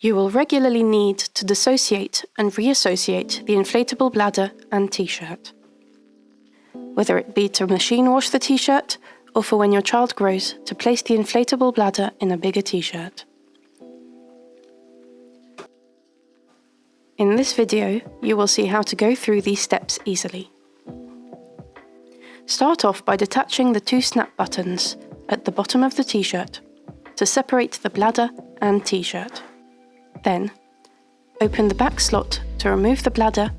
You will regularly need to dissociate and reassociate the inflatable bladder and t-shirt, whether it be to machine wash the t-shirt or for when your child grows to place the inflatable bladder in a bigger t-shirt. In this video, you will see how to go through these steps easily. Start off by detaching the two snap buttons at the bottom of the t-shirt to separate the bladder and t-shirt. Then, open the back slot to remove the bladder,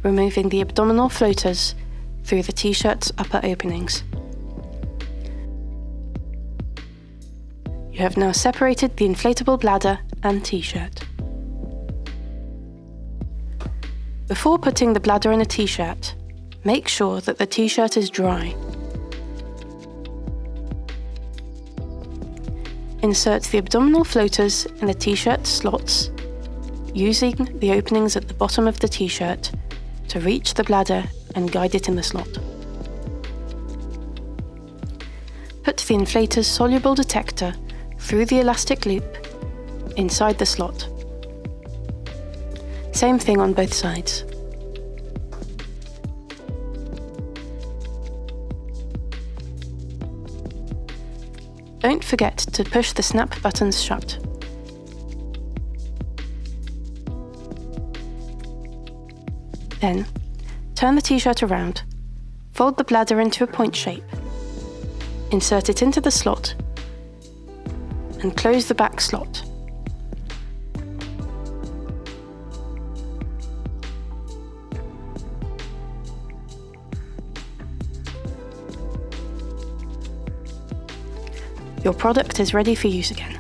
removing the abdominal floaters through the t-shirt's upper openings. You have now separated the inflatable bladder and t-shirt. Before putting the bladder in a t-shirt, make sure that the t-shirt is dry. Insert the abdominal floaters in the t-shirt slots, using the openings at the bottom of the t-shirt to reach the bladder and guide it in the slot. Put the inflator's soluble detector through the elastic loop inside the slot. Same thing on both sides. Don't forget to push the snap buttons shut. Then, turn the t-shirt around, fold the bladder into a point shape, insert it into the slot, and close the back slot. Your product is ready for use again.